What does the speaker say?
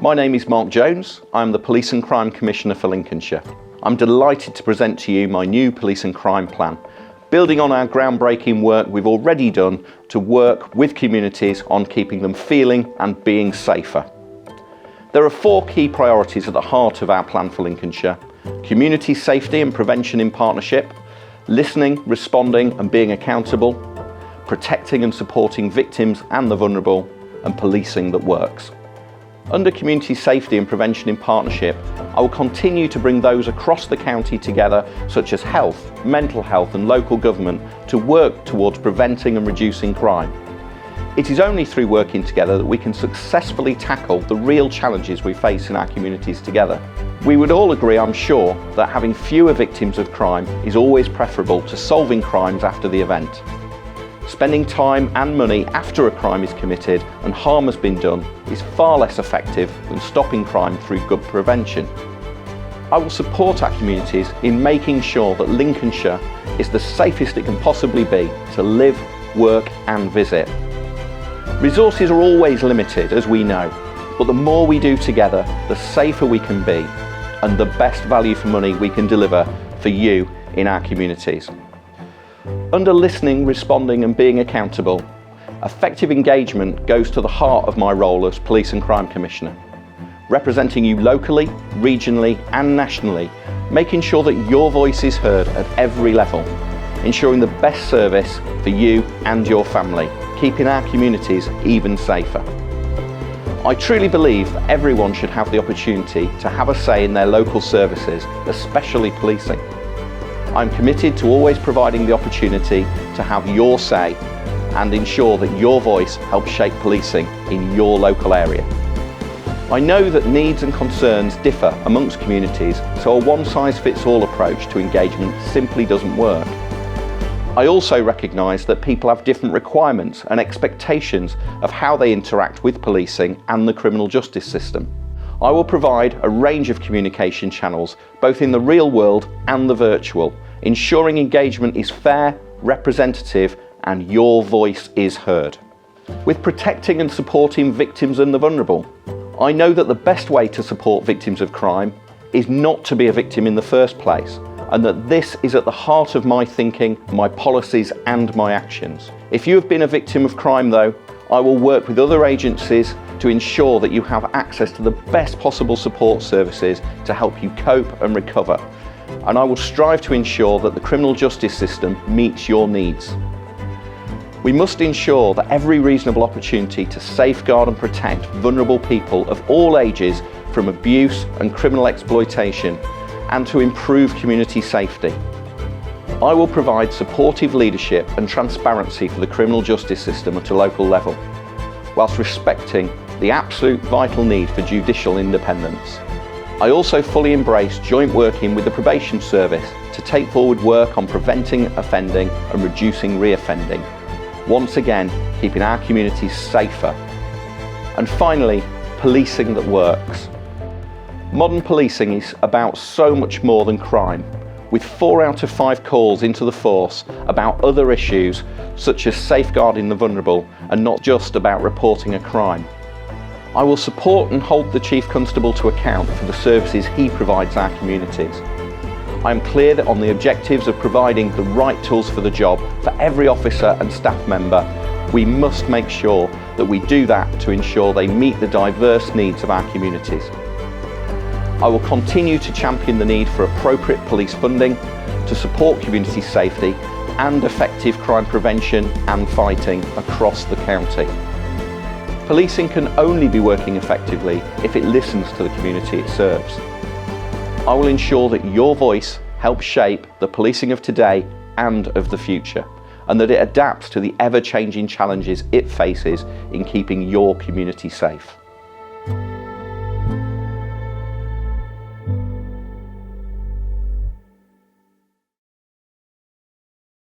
My name is Marc Jones. I'm the Police and Crime Commissioner for Lincolnshire. I'm delighted to present to you my new Police and Crime Plan, building on our groundbreaking work we've already done to work with communities on keeping them feeling and being safer. There are 4 key priorities at the heart of our plan for Lincolnshire: community safety and prevention in partnership, listening, responding and being accountable, protecting and supporting victims and the vulnerable, and policing that works. Under community safety and prevention in partnership, I will continue to bring those across the county together, such as health, mental health and local government, to work towards preventing and reducing crime. It is only through working together that we can successfully tackle the real challenges we face in our communities together. We would all agree, I'm sure, that having fewer victims of crime is always preferable to solving crimes after the event. Spending time and money after a crime is committed and harm has been done is far less effective than stopping crime through good prevention. I will support our communities in making sure that Lincolnshire is the safest it can possibly be to live, work and visit. Resources are always limited, as we know, but the more we do together, the safer we can be and the best value for money we can deliver for you in our communities. Under listening, responding and being accountable, effective engagement goes to the heart of my role as Police and Crime Commissioner, representing you locally, regionally and nationally, making sure that your voice is heard at every level, ensuring the best service for you and your family, keeping our communities even safer. I truly believe that everyone should have the opportunity to have a say in their local services, especially policing. I'm committed to always providing the opportunity to have your say and ensure that your voice helps shape policing in your local area. I know that needs and concerns differ amongst communities, so a one-size-fits-all approach to engagement simply doesn't work. I also recognise that people have different requirements and expectations of how they interact with policing and the criminal justice system. I will provide a range of communication channels, both in the real world and the virtual, ensuring engagement is fair, representative and your voice is heard. With protecting and supporting victims and the vulnerable, I know that the best way to support victims of crime is not to be a victim in the first place, and that this is at the heart of my thinking, my policies and my actions. If you have been a victim of crime though, I will work with other agencies to ensure that you have access to the best possible support services to help you cope and recover. And I will strive to ensure that the criminal justice system meets your needs. We must ensure that every reasonable opportunity to safeguard and protect vulnerable people of all ages from abuse and criminal exploitation, and to improve community safety. I will provide supportive leadership and transparency for the criminal justice system at a local level, whilst respecting the absolute vital need for judicial independence. I also fully embrace joint working with the probation service to take forward work on preventing offending and reducing re-offending, once again keeping our communities safer. And finally, policing that works. Modern policing is about so much more than crime, with 4 out of 5 calls into the force about other issues such as safeguarding the vulnerable and not just about reporting a crime. I will support and hold the Chief Constable to account for the services he provides our communities. I am clear that on the objectives of providing the right tools for the job for every officer and staff member, we must make sure that we do that to ensure they meet the diverse needs of our communities. I will continue to champion the need for appropriate police funding to support community safety and effective crime prevention and fighting across the county. Policing can only be working effectively if it listens to the community it serves. I will ensure that your voice helps shape the policing of today and of the future, and that it adapts to the ever-changing challenges it faces in keeping your community safe.